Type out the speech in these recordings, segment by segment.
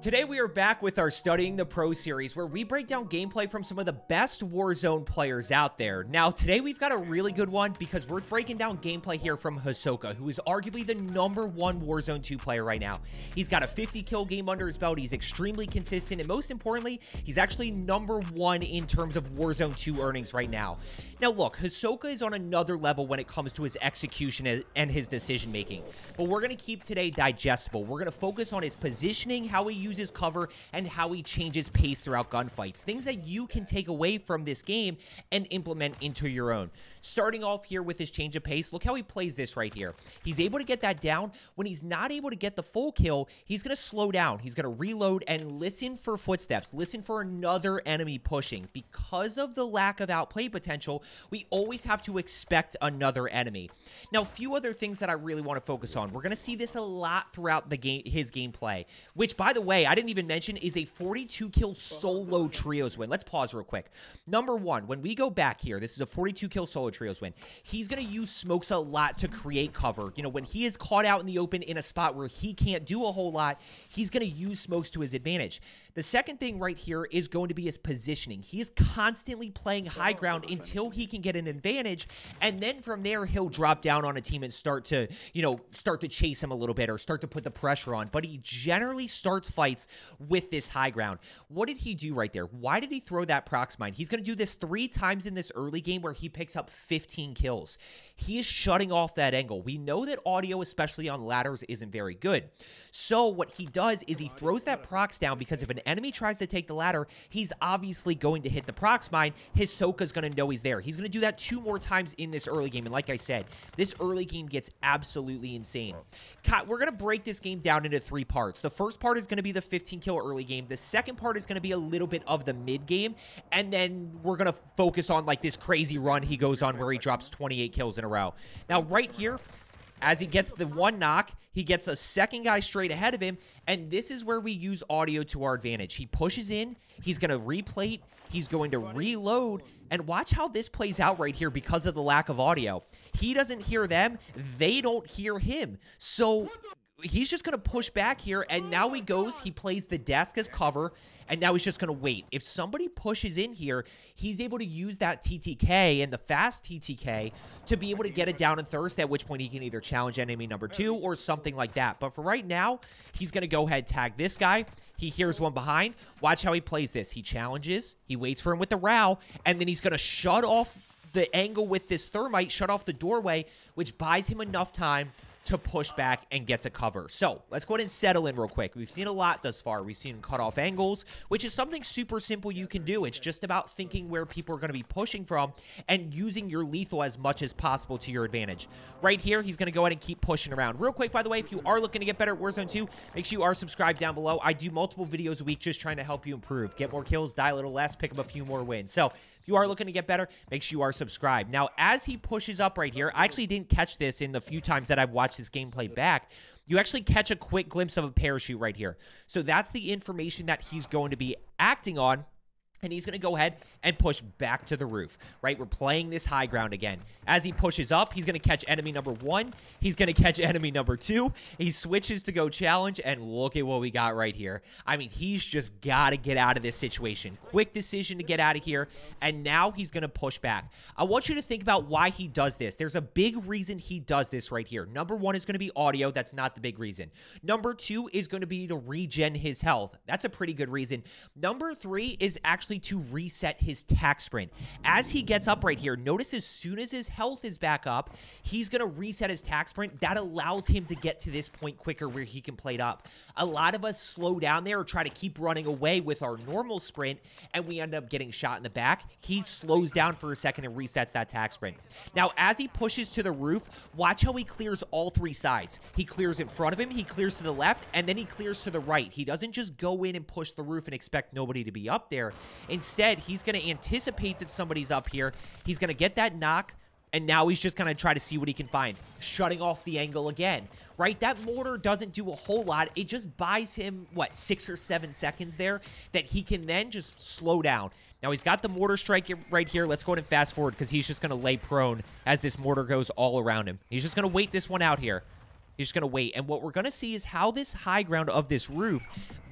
Today we are back with our Studying the Pro series where we break down gameplay from some of the best Warzone players out there. Now today we've got a really good one because we're breaking down gameplay here from HISOKA, who is arguably the #1 Warzone 2 player right now. He's got a 50 kill game under his belt, he's extremely consistent, and most importantly, he's actually #1 in terms of Warzone 2 earnings right now. Now look, HISOKA is on another level when it comes to his execution and his decision making, but we're going to keep today digestible. We're going to focus on his positioning, how he uses cover, and how he changes pace throughout gunfights. Things that you can take away from this game and implement into your own. Starting off here with his change of pace, look how he plays this right here. He's able to get that down. When he's not able to get the full kill, he's going to slow down. He's going to reload and listen for footsteps. Listen for another enemy pushing. Because of the lack of outplay potential, we always have to expect another enemy. Now, a few other things that I really want to focus on. We're going to see this a lot throughout the game, his gameplay, which, by the way, I didn't even mention is a 42 kill solo trios win. Let's pause real quick. #1, when we go back here, this is a 42 kill solo trios win. He's going to use smokes a lot to create cover. You know, when he is caught out in the open in a spot where he can't do a whole lot, he's going to use smokes to his advantage. The second thing right here is going to be his positioning. He is constantly playing high ground until he can get an advantage, and then from there he'll drop down on a team and start to, start to chase him a little bit or start to put the pressure on. But he generally starts fights with this high ground. What did he do right there? Why did he throw that prox mine? He's going to do this 3 times in this early game where he picks up 15 kills. He is shutting off that angle. We know that audio, especially on ladders, isn't very good. So what he does is he throws that prox down because if an enemy tries to take the ladder, he's obviously going to hit the prox mine. HISOKA's going to know he's there. He's going to do that 2 more times in this early game. And like I said, this early game gets absolutely insane. We're going to break this game down into 3 parts. The first part is going to be the 15 kill early game. The second part is going to be a little bit of the mid game. And then we're going to focus on like this crazy run he goes on where he drops 28 kills in a row. Now right here, as he gets the 1 knock, he gets a second guy straight ahead of him, and this is where we use audio to our advantage. He pushes in, he's going to replate, he's going to reload, and watch how this plays out right here because of the lack of audio. He doesn't hear them, they don't hear him. So he's just going to push back here, and now he plays the desk as cover, and now he's just going to wait. If somebody pushes in here, he's able to use that TTK and the fast TTK to be able to get it down and thirst, at which point he can either challenge enemy #2 or something like that. But for right now, he's going to go ahead, tag this guy. He hears one behind. Watch how he plays this. He challenges, he waits for him with the row, and then he's going to shut off the angle with this thermite, shut off the doorway, which buys him enough time to push back and get to cover. So let's go ahead and settle in real quick. We've seen a lot thus far. We've seen cut off angles, which is something super simple you can do. It's just about thinking where people are going to be pushing from and using your lethal as much as possible to your advantage. Right here, he's going to go ahead and keep pushing around. Real quick, by the way, if you are looking to get better at Warzone 2, make sure you are subscribed down below. I do multiple videos a week just trying to help you improve. Get more kills, die a little less, pick up a few more wins. So if you are looking to get better, make sure you are subscribed. Now, as he pushes up right here, I actually didn't catch this in the few times that I've watched this gameplay back. You actually catch a quick glimpse of a parachute right here. So that's the information that he's going to be acting on. And he's going to go ahead and push back to the roof, right? We're playing this high ground again. As he pushes up, he's going to catch enemy #1. He's going to catch enemy #2. He switches to go challenge, and look at what we got right here. I mean, he's just got to get out of this situation. Quick decision to get out of here, and now he's going to push back. I want you to think about why he does this. There's a big reason he does this right here. #1 is going to be audio. That's not the big reason. #2 is going to be to regen his health. That's a pretty good reason. #3 is actually to reset his tac sprint. As he gets up right here, notice as soon as his health is back up, he's going to reset his tac sprint. That allows him to get to this point quicker where he can plate up. A lot of us slow down there or try to keep running away with our normal sprint, and we end up getting shot in the back. He slows down for a second and resets that tac sprint. Now, as he pushes to the roof, watch how he clears all 3 sides. He clears in front of him, he clears to the left, and then he clears to the right. He doesn't just go in and push the roof and expect nobody to be up there. Instead, he's going to anticipate that somebody's up here. He's going to get that knock, and now he's just going to try to see what he can find. Shutting off the angle again, right? That mortar doesn't do a whole lot. It just buys him, what, 6 or 7 seconds there that he can then just slow down. Now, he's got the mortar strike right here. Let's go ahead and fast forward because he's just going to lay prone as this mortar goes all around him. He's just going to wait this one out here. He's just going to wait. And what we're going to see is how this high ground of this roof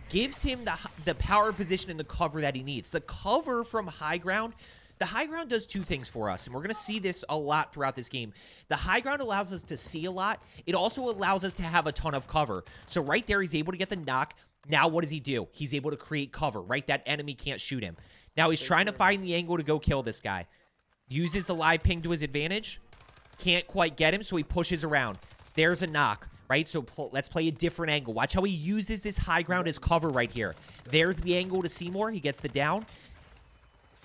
gives him the power position and the cover that he needs. The cover from high ground, the high ground does two things for us, and we're going to see this a lot throughout this game. The high ground allows us to see a lot. It also allows us to have a ton of cover. So right there, he's able to get the knock. Now what does he do? He's able to create cover, right? That enemy can't shoot him. Now he's trying to find the angle to go kill this guy. Uses the live ping to his advantage. Can't quite get him, so he pushes around. There's a knock, right? So let's play a different angle. Watch how he uses this high ground as cover right here. There's the angle to Seymour. He gets the down.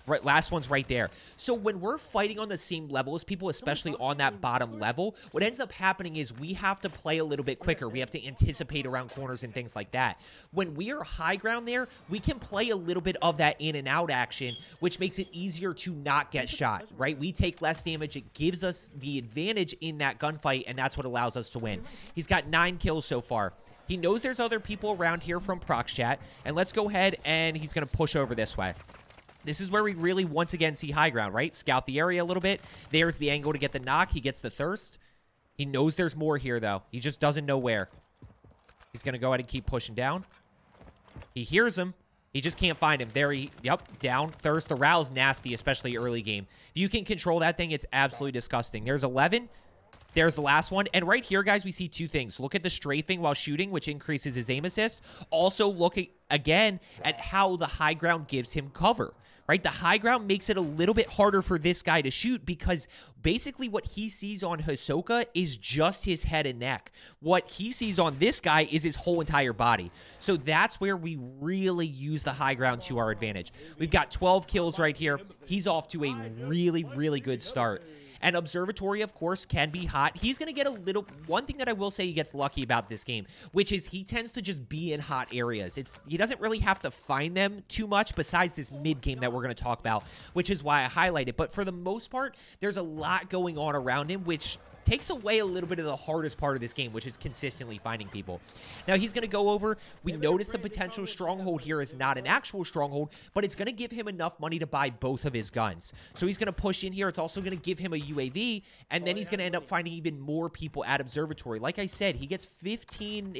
Right, last one's right there. So when we're fighting on the same level as people, especially on that bottom level, what ends up happening is we have to play a little bit quicker. We have to anticipate around corners and things like that. When we are high ground there, we can play a little bit of that in and out action, which makes it easier to not get shot, right? We take less damage. It gives us the advantage in that gunfight, and that's what allows us to win. He's got 9 kills so far. He knows there's other people around here from Prox Chat, and let's go ahead and he's going to push over this way. This is where we really, once again, see high ground, right? Scout the area a little bit. There's the angle to get the knock. He gets the thirst. He knows there's more here, though. He just doesn't know where. He's going to go ahead and keep pushing down. He hears him. He just can't find him. There he, yep, down. Thirst. The Row's nasty, especially early game. If you can control that thing, it's absolutely disgusting. There's 11. There's the last one. And right here, guys, we see two things. Look at the strafing while shooting, which increases his aim assist. Also, look again at how the high ground gives him cover. Right? The high ground makes it a little bit harder for this guy to shoot because basically what he sees on HISOKA is just his head and neck. What he sees on this guy is his whole entire body. So that's where we really use the high ground to our advantage. We've got 12 kills right here. He's off to a really, really good start. And Observatory, of course, can be hot. He's going to get a little... One thing that I will say he gets lucky about this game, which is he tends to just be in hot areas. He doesn't really have to find them too much besides this mid-game that we're going to talk about, which is why I highlight it. But for the most part, there's a lot going on around him, which takes away a little bit of the hardest part of this game, which is consistently finding people. Now, he's going to go over. We notice the potential stronghold here is not an actual stronghold, but it's going to give him enough money to buy both of his guns. So he's going to push in here. It's also going to give him a UAV, and then he's going to end up finding even more people at Observatory. Like I said, he gets 15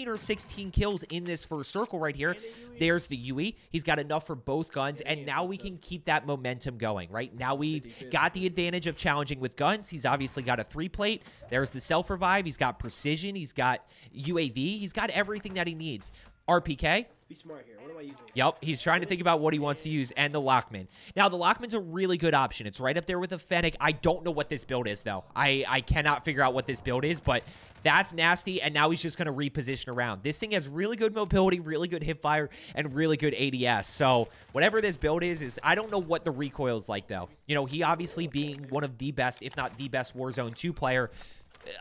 or 16 kills in this first circle right here. There's the UE. He's got enough for both guns, and now we can keep that momentum going, right? Now we got the advantage of challenging with guns. He's obviously got a 3-plate. There's the self-revive. He's got precision. He's got UAV. He's got everything that he needs. RPK. Be smart here. What am I using? Yep, he's trying to think about what he wants to use, and the Lockman. Now, the Lockman's a really good option. It's right up there with the Fennec. I don't know what this build is, though. I cannot figure out what this build is, but that's nasty, and now he's just going to reposition around. This thing has really good mobility, really good hipfire, and really good ADS. So whatever this build is I don't know what the recoil is like, though. You know, he obviously being one of the best, if not the best Warzone 2 player,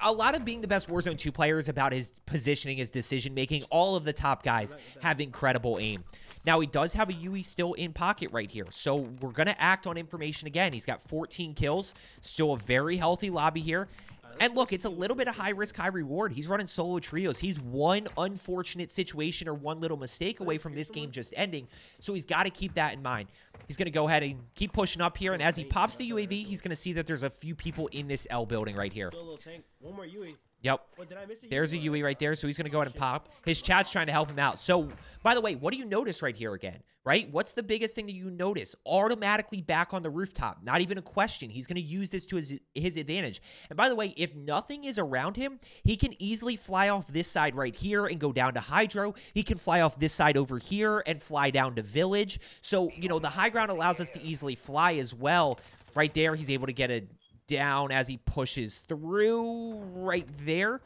a lot of being the best Warzone 2 player is about his positioning, his decision-making. All of the top guys have incredible aim. Now, he does have a UE still in pocket right here, so we're going to act on information again. He's got 14 kills, still a very healthy lobby here. And look, it's a little bit of high risk, high reward. He's running solo trios. He's one unfortunate situation or one little mistake away from this game just ending, so he's got to keep that in mind. He's going to go ahead and keep pushing up here, and as he pops the UAV, he's going to see that there's a few people in this L building right here. One more UE. Yep. There's a UE right there, so he's going to go ahead and pop. His chat's trying to help him out. So, by the way, what do you notice right here again, right? What's the biggest thing that you notice? Automatically back on the rooftop. Not even a question. He's going to use this to his advantage. And by the way, if nothing is around him, he can easily fly off this side right here and go down to Hydro. He can fly off this side over here and fly down to Village. So, you know, the high ground allows us to easily fly as well. Right there, he's able to get a down as he pushes through right there.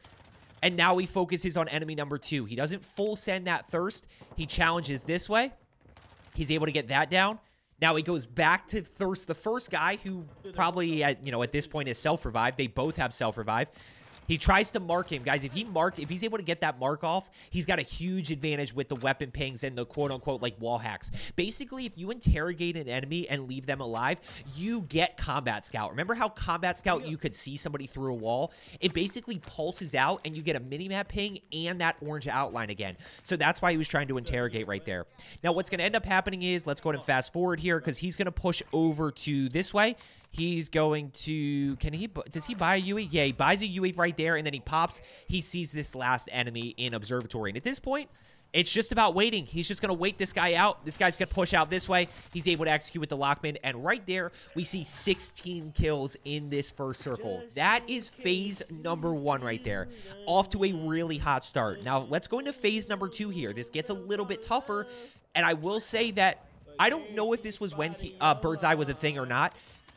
And now he focuses on enemy number 2. He doesn't full send that thirst. He challenges this way. He's able to get that down. Now he goes back to thirst the first guy who probably, at this point is self-revive. They both have self-revive. He tries to mark him. Guys, if he's able to get that mark off, he's got a huge advantage with the weapon pings and the quote-unquote, like, wall hacks. Basically, if you interrogate an enemy and leave them alive, you get Combat Scout. Remember how Combat Scout, you could see somebody through a wall? It basically pulses out, and you get a mini-map ping and that orange outline again. So that's why he was trying to interrogate right there. Now, what's going to end up happening is, let's go ahead and fast forward here, because he's going to push over to this way. He's going to, does he buy a UE? Yeah, he buys a UE right there, and then he pops. He sees this last enemy in Observatory. And at this point, It's just about waiting. He's just going to wait this guy out. This guy's going to push out this way. He's able to execute with the Lockman. And right there, we see 16 kills in this first circle. That is phase number 1 right there. Off to a really hot start. Now, let's go into phase number 2 here. This gets a little bit tougher. And I will say that I don't know if this was when Bird's Eye was a thing or not.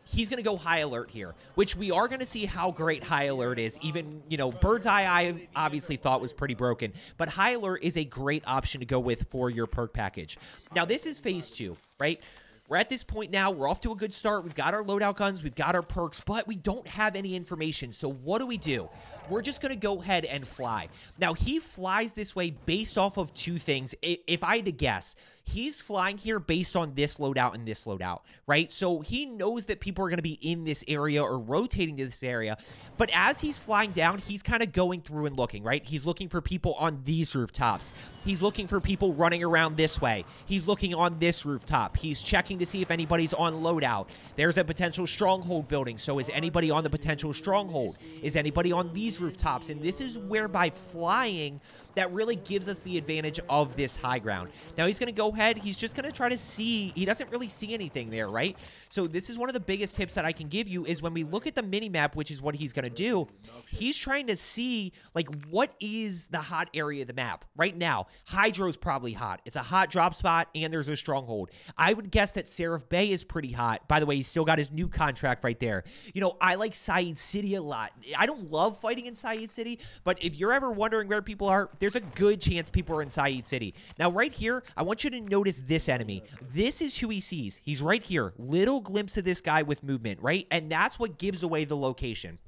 He's going to go high alert here, which we are going to see how great high alert is. Even, you know, Bird's Eye I obviously thought was pretty broken, but high alert is a great option to go with for your perk package. Now, this is phase 2, right? We're at this point now. We're off to a good start. We've got our loadout guns. We've got our perks, but we don't have any information. So what do? We're just going to go ahead and fly. Now, he flies this way based off of 2 things. If I had to guess, he's flying here based on this loadout and this loadout, right? So he knows that people are going to be in this area or rotating to this area. But as he's flying down, he's kind of going through and looking, right? He's looking for people on these rooftops. He's looking for people running around this way. He's looking on this rooftop. He's checking to see if anybody's on loadout. There's a potential stronghold building. So is anybody on the potential stronghold? Is anybody on these rooftops? And this is where by flying, that really gives us the advantage of this high ground. Now he's going to go ahead. He's just going to try to see. He doesn't really see anything there, right? So this is one of the biggest tips that I can give you is when we look at the mini-map, which is what he's going to do, he's trying to see, like, what is the hot area of the map? Right now, Hydro's probably hot. It's a hot drop spot, and there's a stronghold. I would guess that Seraph Bay is pretty hot. By the way, he's still got his new contract right there. You know, I like Saeed City a lot. I don't love fighting in Saeed City, but if you're ever wondering where people are, there's a good chance people are in Saeed City. Now, right here, I want you to notice this enemy. This is who he sees. He's right here. Little glimpse of this guy with movement, right? And that's what gives away the location.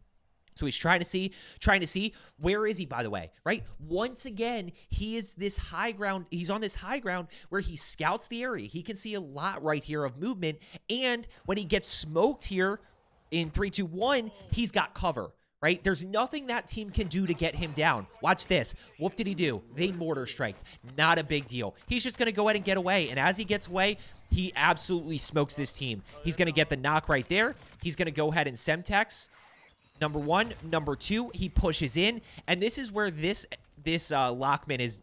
So he's trying to see, where is he, by the way, right? Once again, he is this high ground. He's on this high ground where he scouts the area. He can see a lot right here of movement. And when he gets smoked here in 3, 2, 1, he's got cover. Right? There's nothing that team can do to get him down. Watch this. What did he do? They mortar striked. Not a big deal. He's just going to go ahead and get away. And as he gets away, he absolutely smokes this team. He's going to get the knock right there. He's going to go ahead and Semtex. Number 1. Number 2, he pushes in. And this is where this Lockman is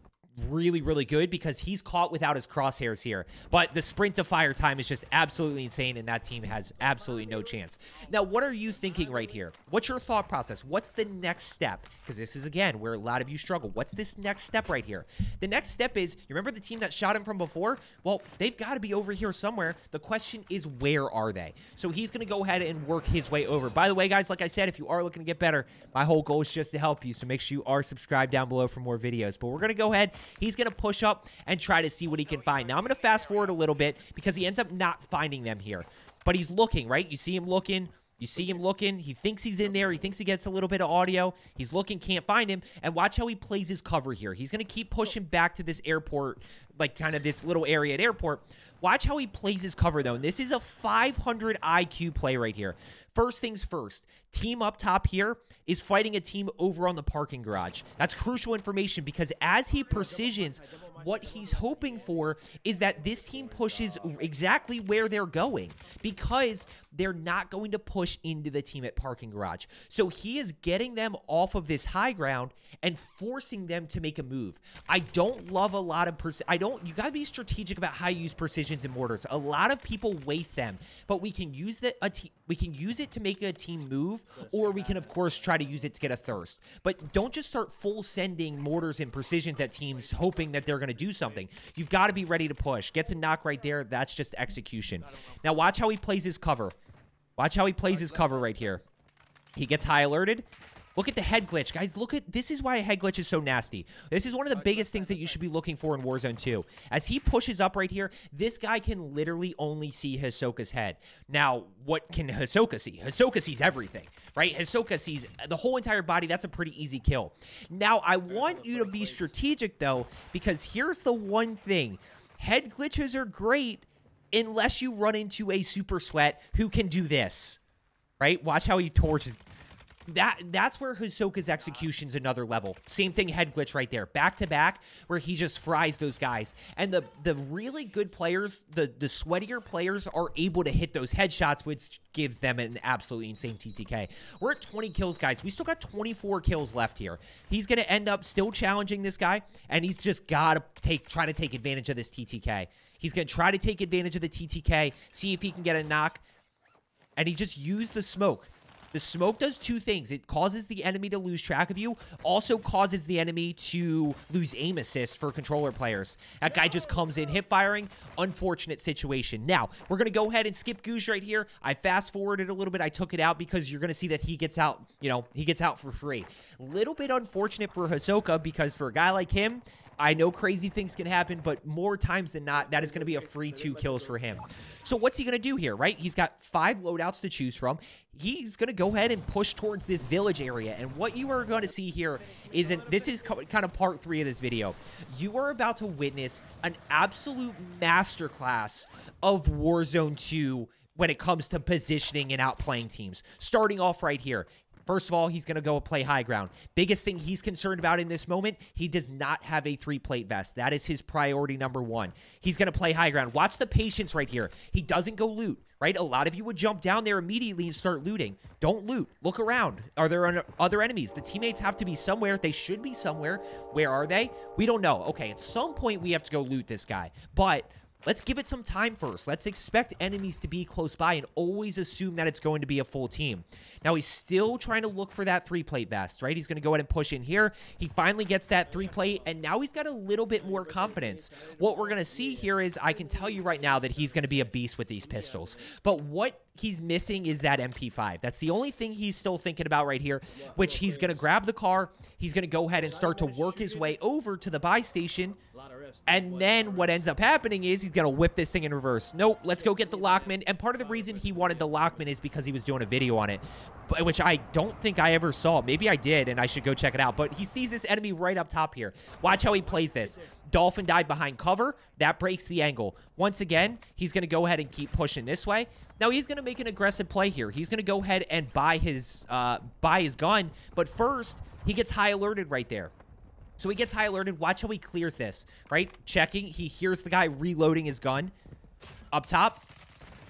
really, really good because he's caught without his crosshairs here. But the sprint to fire time is just absolutely insane, and that team has absolutely no chance. Now, what are you thinking right here? What's your thought process? What's the next step? Because this is, again, where a lot of you struggle. What's this next step right here? The next step is, you remember the team that shot him from before? Well, they've got to be over here somewhere. The question is, where are they? So he's going to go ahead and work his way over. By the way, guys, like I said, if you are looking to get better, my whole goal is just to help you. So make sure you are subscribed down below for more videos. But we're going to go ahead. He's going to push up and try to see what he can find. Now, I'm going to fast forward a little bit because he ends up not finding them here. But he's looking, right? You see him looking. You see him looking. He thinks he's in there. He thinks he gets a little bit of audio. He's looking, can't find him. And watch how he plays his cover here. He's going to keep pushing back to this airport, like kind of this little area at airport. Watch how he plays his cover, though. And this is a 500 IQ play right here. First things first, team up top here is fighting a team over on the parking garage. That's crucial information because as he precisions, what he's hoping for is that this team pushes exactly where they're going because they're not going to push into the team at parking garage. So he is getting them off of this high ground and forcing them to make a move. I don't love a lot of you got to be strategic about how you use precisions and mortars. A lot of people waste them, but we can use it to make a team move, or we can of course try to use it to get a thirst. But don't just start full sending mortars and precisions at teams hoping that they're going to do something. You've got to be ready to push. Gets a knock right there. That's just execution. Now watch how he plays his cover. Watch how he plays his cover right here. He gets high alerted. Look at the head glitch. Guys, look at this is why a head glitch is so nasty. This is one of the biggest things that you should be looking for in Warzone 2. As he pushes up right here, this guy can literally only see HISOKA's head. Now, what can HISOKA see? HISOKA sees everything, right? HISOKA sees the whole entire body. That's a pretty easy kill. Now, I want you to be strategic, though, because here's the one thing. Head glitches are great unless you run into a super sweat who can do this, right? Watch how he torches. That's where Hisoka's execution's another level. Same thing, head glitch right there. Back to back, where he just fries those guys. And the really good players, the sweatier players are able to hit those headshots, which gives them an absolutely insane TTK. We're at 20 kills, guys. We still got 24 kills left here. He's going to end up still challenging this guy, and he's just got to try to take advantage of this TTK. He's going to try to take advantage of the TTK, see if he can get a knock. And he just used the smoke. The smoke does two things. It causes the enemy to lose track of you, also causes the enemy to lose aim assist for controller players. That guy just comes in hip firing. Unfortunate situation. Now, we're going to go ahead and skip Goose right here. I fast forwarded a little bit. I took it out because you're going to see that he gets out, he gets out for free. Little bit unfortunate for Hisoka because for a guy like him, I know crazy things can happen, but more times than not, that is going to be a free 2 kills for him. So what's he going to do here, right? He's got 5 loadouts to choose from. He's going to go ahead and push towards this village area. And what you are going to see here is, this is kind of part 3 of this video. You are about to witness an absolute masterclass of Warzone 2 when it comes to positioning and outplaying teams. Starting off right here. First of all, he's going to go play high ground. Biggest thing he's concerned about in this moment, he does not have a 3-plate vest. That is his priority number 1. He's going to play high ground. Watch the patience right here. He doesn't go loot, right? A lot of you would jump down there immediately and start looting. Don't loot. Look around. Are there other enemies? The teammates have to be somewhere. They should be somewhere. Where are they? We don't know. Okay, at some point we have to go loot this guy. But let's give it some time first. Let's expect enemies to be close by and always assume that it's going to be a full team. Now, he's still trying to look for that 3-plate vest, right? He's going to go ahead and push in here. He finally gets that 3-plate, and now he's got a little bit more confidence. What we're going to see here is, I can tell you right now that he's going to be a beast with these pistols. But what he's missing is that MP5. That's the only thing he's still thinking about right here, which he's going to grab the car. He's going to go ahead and start to work his way over to the buy station. And then what ends up happening is he's going to whip this thing in reverse. Nope, let's go get the Lockman. And part of the reason he wanted the Lockman is because he was doing a video on it, which I don't think I ever saw. Maybe I did, and I should go check it out. But he sees this enemy right up top here. Watch how he plays this. Dolphin died behind cover. That breaks the angle. Once again, he's going to go ahead and keep pushing this way. Now, he's going to make an aggressive play here. He's going to go ahead and buy his gun. But first, he gets high alerted right there. So he gets high alerted. Watch how he clears this, right? Checking. He hears the guy reloading his gun up top.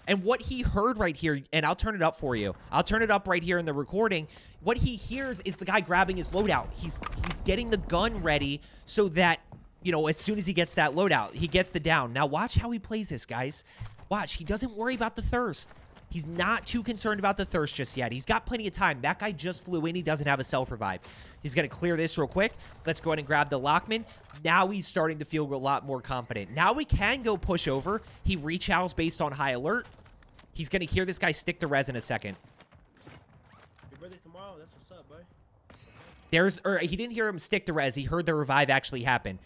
And what he heard right here, and I'll turn it up for you. I'll turn it up right here in the recording. What he hears is the guy grabbing his loadout. He's getting the gun ready so that, as soon as he gets that loadout, he gets the down. Now watch how he plays this, guys. Watch. He doesn't worry about the thirst. He's not too concerned about the thirst just yet. He's got plenty of time. That guy just flew in. He doesn't have a self-revive. He's going to clear this real quick. Let's go ahead and grab the Lockman. Now he's starting to feel a lot more confident. Now we can go push over. He rechowls based on high alert. He's going to hear this guy stick the res in a second. Your birthday tomorrow? That's what's up, boy. He didn't hear him stick the res. He heard the revive actually happen.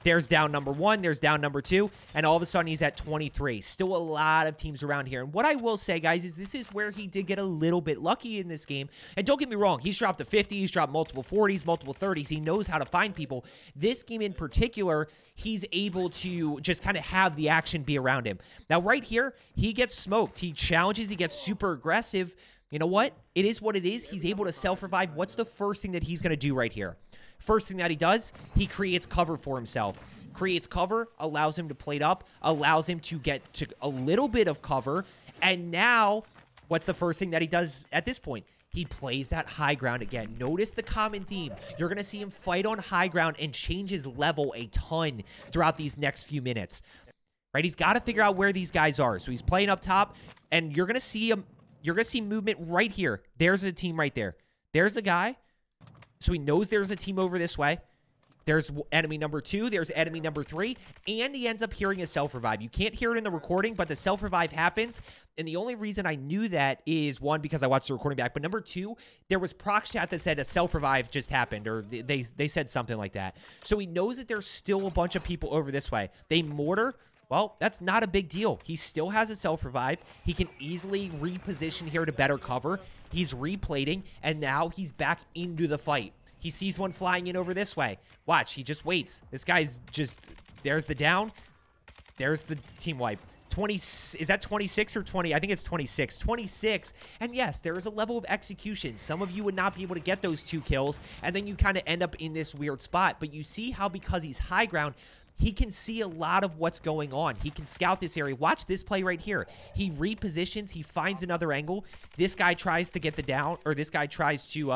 There's down number 1. There's down number 2. And all of a sudden, he's at 23. Still a lot of teams around here. And what I will say, guys, is this is where he did get a little bit lucky in this game. And don't get me wrong. He's dropped a 50. He's dropped multiple 40s, multiple 30s. He knows how to find people. This game in particular, he's able to just kind of have the action be around him. Now, right here, he gets smoked. He challenges. He gets super aggressive. You know what? It is what it is. He's able to self-revive. What's the first thing that he's going to do right here? First thing that he does, he creates cover for himself. Creates cover, allows him to plate up, allows him to get to a little bit of cover. And now, what's the first thing that he does at this point? He plays that high ground again. Notice the common theme. You're going to see him fight on high ground and change his level a ton throughout these next few minutes. Right? He's got to figure out where these guys are. So he's playing up top, and you're going to see him. You're going to see movement right here. There's a team right there. There's a guy. So he knows there's a team over this way. There's enemy number 2. There's enemy number 3. And he ends up hearing a self-revive. You can't hear it in the recording, but the self-revive happens. And the only reason I knew that is, 1, because I watched the recording back. But number 2, there was prox chat that said a self-revive just happened. Or they said something like that. So he knows that there's still a bunch of people over this way. They mortar. Well, that's not a big deal. He still has a self-revive. He can easily reposition here to better cover. He's replating, and now he's back into the fight. He sees one flying in over this way. Watch, he just waits. This guy's just... There's the down. There's the team wipe. 20, is that 26 or 20? I think it's 26. 26. And yes, there is a level of execution. Some of you would not be able to get those 2 kills, and then you kind of end up in this weird spot. But you see how because he's high ground, he can see a lot of what's going on. He can scout this area. Watch this play right here. He repositions. He finds another angle. This guy tries to get the down, or this guy tries to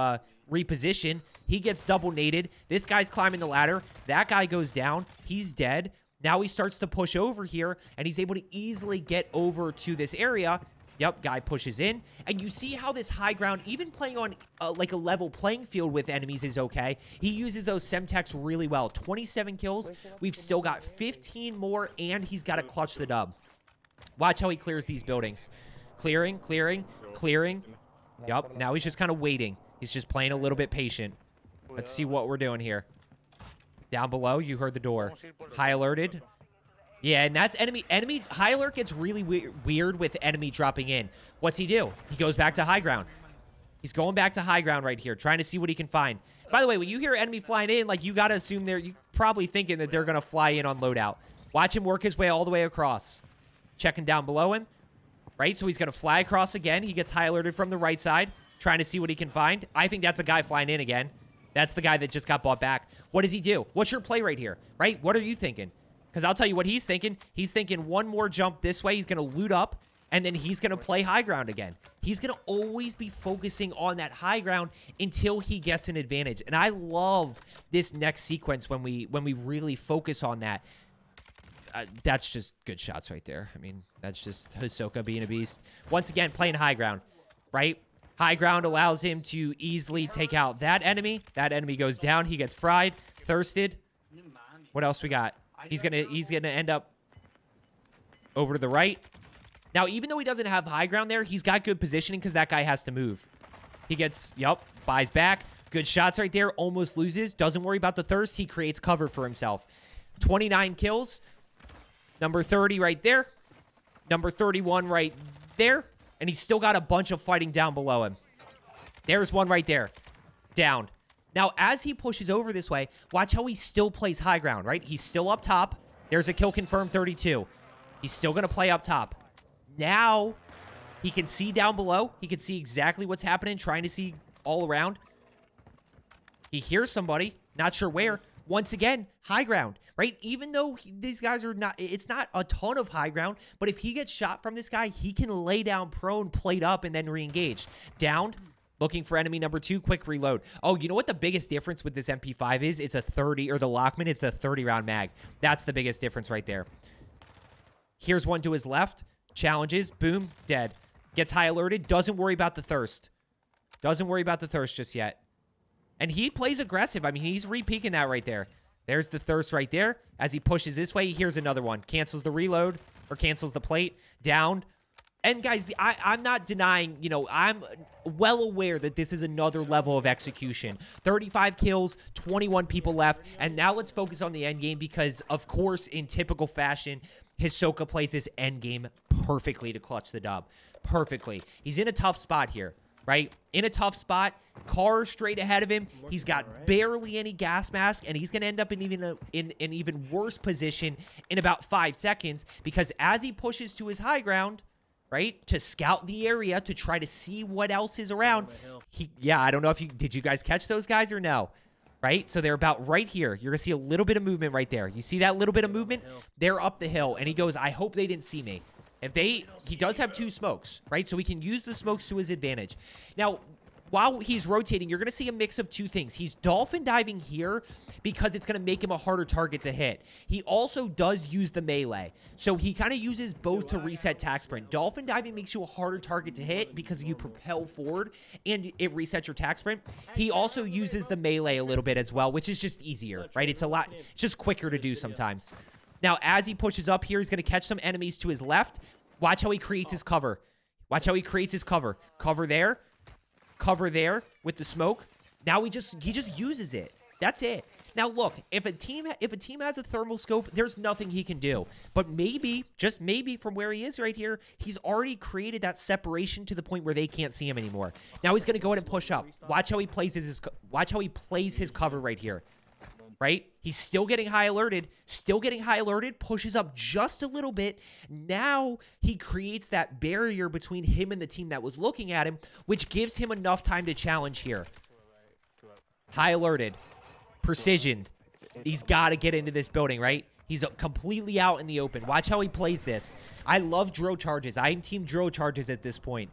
reposition. He gets double naded. This guy's climbing the ladder. That guy goes down. He's dead. Now he starts to push over here, and he's able to easily get over to this area. Yep, guy pushes in. And you see how this high ground, even playing on like a level playing field with enemies is okay. He uses those Semtex really well. 27 kills. We've still got 15 more, and he's got to clutch the dub. Watch how he clears these buildings. Clearing, clearing, clearing. Yep, now he's just kind of waiting. He's just playing a little bit patient. Let's see what we're doing here. Down below, you heard the door. High alerted. Yeah, and that's enemy. High alert gets really weird with enemy dropping in. What's he do? He goes back to high ground. He's going back to high ground right here, trying to see what he can find. By the way, when you hear enemy flying in, like, you got to assume you're probably thinking that they're going to fly in on loadout. Watch him work his way all the way across. Checking down below him. Right, so he's going to fly across again. He gets high alerted from the right side, trying to see what he can find. I think that's a guy flying in again. That's the guy that just got bought back. What does he do? What's your play right here? Right? What are you thinking? Because I'll tell you what he's thinking. He's thinking one more jump this way. He's going to loot up, and then he's going to play high ground again. He's going to always be focusing on that high ground until he gets an advantage. And I love this next sequence when we really focus on that. That's just good shots right there. I mean, that's just HISOKA being a beast. Once again, playing high ground, right? High ground allows him to easily take out that enemy. That enemy goes down. He gets fried, thirsted. What else we got? He's gonna end up over to the right. Now, even though he doesn't have high ground there, he's got good positioning because that guy has to move. He gets, buys back. Good shots right there. Almost loses. Doesn't worry about the thirst. He creates cover for himself. 29 kills. Number 30 right there. Number 31 right there. And he's still got a bunch of fighting down below him. There's one right there. Down. Now, as he pushes over this way, watch how he still plays high ground, right? He's still up top. There's a kill confirmed, 32. He's still going to play up top. Now, he can see down below. He can see exactly what's happening, trying to see all around. He hears somebody, not sure where. Once again, high ground, right? Even though these guys are not, it's not a ton of high ground, but if he gets shot from this guy, he can lay down prone, plate up, and then re-engage. Downed, looking for enemy number 2, quick reload. Oh, you know what the biggest difference with this MP5 is? It's a 30, or the Lockman, it's a 30-round mag. That's the biggest difference right there. Here's one to his left. Challenges, boom, dead. Gets high alerted, doesn't worry about the thirst. Doesn't worry about the thirst just yet. And he plays aggressive. I mean, he's re-peeking that right there. There's the thirst right there. As he pushes this way, here's another one. Cancels the reload, or cancels the plate. Down. And guys, I'm not denying, you know, I'm well aware that this is another level of execution. 35 kills, 21 people left. And now let's focus on the end game because, of course, in typical fashion, HISOKA plays this end game perfectly to clutch the dub. Perfectly. He's in a tough spot here. Right? In a tough spot. Car straight ahead of him. He's got barely any gas mask, and he's going to end up in an even worse position in about 5 seconds because as he pushes to his high ground, right, to scout the area, to try to see what else is around, I don't know if did you guys catch those guys or no? Right? So they're about right here. You're going to see a little bit of movement right there. You see that little bit of movement? They're up the hill, and he goes, I hope they didn't see me. He does have 2 smokes, right? So he can use the smokes to his advantage. Now, while he's rotating, you're going to see a mix of 2 things. He's dolphin diving here because it's going to make him a harder target to hit. He also does use the melee. So he kind of uses both to reset tac sprint. Dolphin diving makes you a harder target to hit because you propel forward and it resets your tac sprint. He also uses the melee a little bit as well, which is just easier, right? It's just quicker to do sometimes. Now, as he pushes up here, he's going to catch some enemies to his left. Watch how he creates his cover. Watch how he creates his cover. Cover there. Cover there with the smoke. Now he just uses it. That's it. Now, look, if a team has a thermal scope, there's nothing he can do. But maybe, just maybe from where he is right here, he's already created that separation to the point where they can't see him anymore. Now he's going to go ahead and push up. Watch how he plays his cover right here. right? He's still getting high alerted, pushes up just a little bit. Now he creates that barrier between him and the team that was looking at him, which gives him enough time to challenge here. High alerted, precision. He's got to get into this building, right? He's completely out in the open. Watch how he plays this. I love drill charges. I am team drill charges at this point.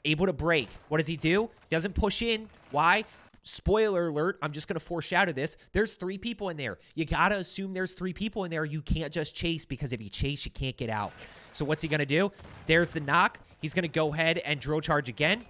Able to break. What does he do? Doesn't push in. Why? Spoiler alert, I'm just going to foreshadow this. There's 3 people in there. You got to assume there's 3 people in there. You can't just chase, because if you chase, you can't get out. So what's he going to do? There's the knock. He's going to go ahead and drill charge again.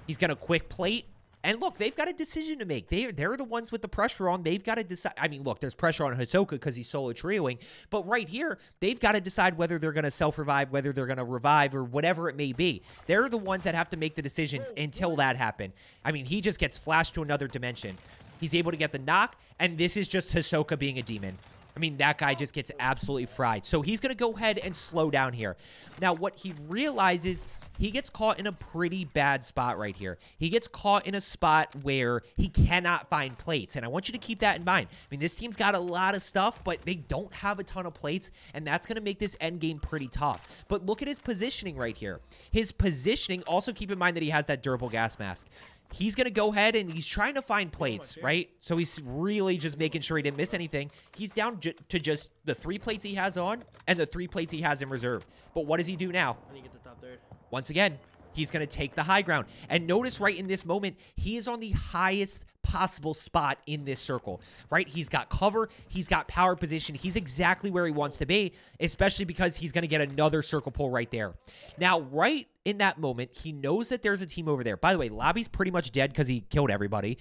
He's going to quick plate. And look, they've got a decision to make. They're the ones with the pressure on. They've got to decide. I mean, look, there's pressure on HISOKA because he's solo trioing. But right here, they've got to decide whether they're going to self-revive, whether they're going to revive, or whatever it may be. They're the ones that have to make the decisions until that happens. I mean, he just gets flashed to another dimension. He's able to get the knock, and this is just HISOKA being a demon. I mean, that guy just gets absolutely fried. So he's going to go ahead and slow down here. Now, what he realizes, he gets caught in a pretty bad spot right here. He gets caught in a spot where he cannot find plates, and I want you to keep that in mind. I mean, this team's got a lot of stuff, but they don't have a ton of plates, and that's going to make this end game pretty tough. But look at his positioning right here. His positioning, also keep in mind that he has that durable gas mask. He's going to go ahead and he's trying to find plates, right? So he's really just making sure he didn't miss anything. He's down to just the 3 plates he has on and the 3 plates he has in reserve. But what does he do now? I need to get the top third. Once again, he's going to take the high ground. And notice right in this moment, he is on the highest possible spot in this circle, right? He's got cover. He's got power position. He's exactly where he wants to be, especially because he's going to get another circle pull right there. Now, right in that moment, he knows that there's a team over there. By the way, Lobby's pretty much dead because he killed everybody.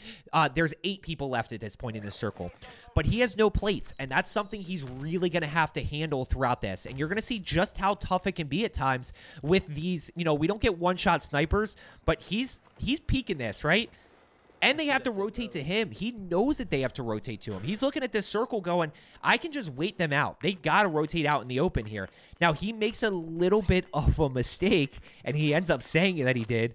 There's 8 people left at this point in this circle. But he has no plates, and that's something he's really going to have to handle throughout this. And you're going to see just how tough it can be at times with these, you know, we don't get one-shot snipers, but he's peeking this, right? And they have to rotate to him. He knows that they have to rotate to him. He's looking at this circle going, I can just wait them out. They've got to rotate out in the open here. Now, he makes a little bit of a mistake, and he ends up saying that he did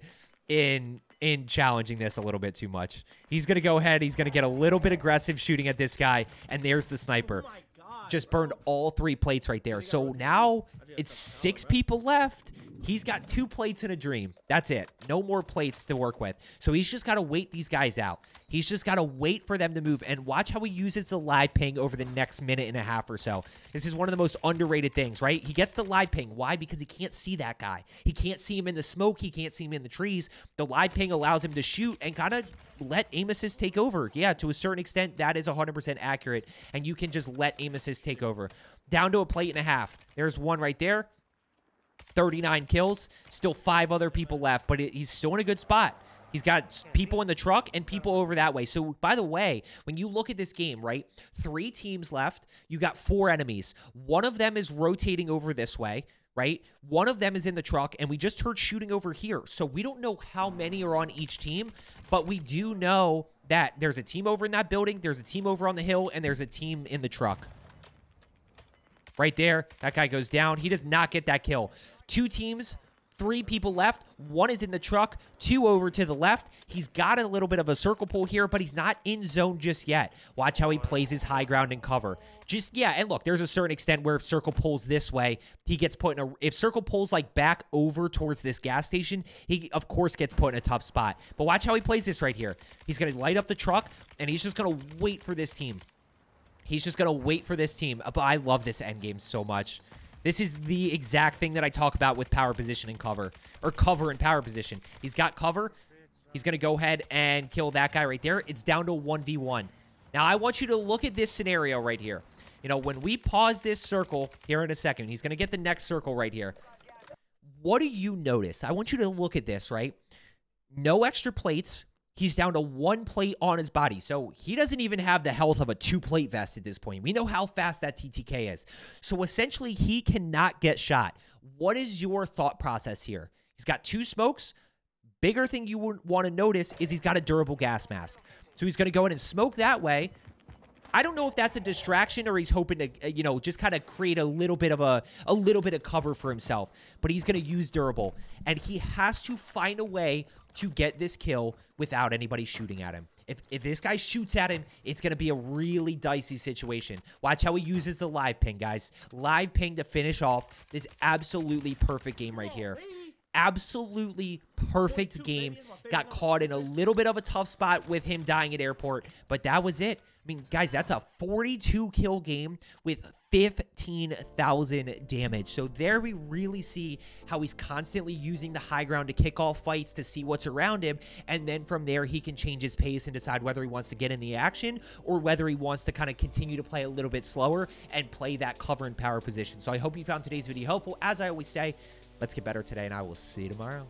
in challenging this a little bit too much. He's going to go ahead. He's going to get a little bit aggressive shooting at this guy, and there's the sniper. Just burned all 3 plates right there. So now it's 6 people left. He's got 2 plates in a dream. That's it. No more plates to work with. So he's just got to wait these guys out. He's just got to wait for them to move. And watch how he uses the live ping over the next minute and a half or so. This is one of the most underrated things, right? He gets the live ping. Why? Because he can't see that guy. He can't see him in the smoke. He can't see him in the trees. The live ping allows him to shoot and kind of let aim assist take over. Yeah, to a certain extent, that is 100% accurate. And you can just let aim assist take over. Down to a plate and a half. There's one right there. 39 kills, still 5 other people left, but he's still in a good spot. He's got people in the truck and people over that way. So, by the way, when you look at this game, right, 3 teams left, you got 4 enemies. One of them is rotating over this way, right? One of them is in the truck, and we just heard shooting over here. So, we don't know how many are on each team, but we do know that there's a team over in that building, there's a team over on the hill, and there's a team in the truck. Right there, that guy goes down. He does not get that kill. 2 teams, 3 people left. 1 is in the truck, 2 over to the left. He's got a little bit of a circle pull here, but he's not in zone just yet. Watch how he plays his high ground and cover. And look, there's a certain extent where if circle pulls this way, he gets put in if circle pulls like back over towards this gas station, he of course gets put in a tough spot. But watch how he plays this right here. He's going to light up the truck, and he's just going to wait for this team. He's just going to wait for this team. But I love this endgame so much. This is the exact thing that I talk about with power position and cover. Or cover and power position. He's got cover. He's going to go ahead and kill that guy right there. It's down to 1v1. Now, I want you to look at this scenario right here. You know, when we pause this circle here in a second, he's going to get the next circle right here. What do you notice? I want you to look at this, right? No extra plates. He's down to 1 plate on his body. So he doesn't even have the health of a 2-plate vest at this point. We know how fast that TTK is. So essentially, he cannot get shot. What is your thought process here? He's got 2 smokes. Bigger thing you would want to notice is he's got a durable gas mask. So he's going to go in and smoke that way. I don't know if that's a distraction or he's hoping to, you know, just kind of create a little bit of cover for himself. But he's going to use durable. And he has to find a way to get this kill without anybody shooting at him. If this guy shoots at him, it's going to be a really dicey situation. Watch how he uses the live ping, guys. Live ping to finish off this absolutely perfect game right here. Absolutely perfect game. Got caught in a little bit of a tough spot with him dying at airport, but that was it. I mean, guys, that's a 42 kill game with 15,000 damage. So there we really see how he's constantly using the high ground to kick off fights to see what's around him. And then from there, he can change his pace and decide whether he wants to get in the action or whether he wants to kind of continue to play a little bit slower and play that cover and power position. So I hope you found today's video helpful. As I always say, let's get better today, and I will see you tomorrow.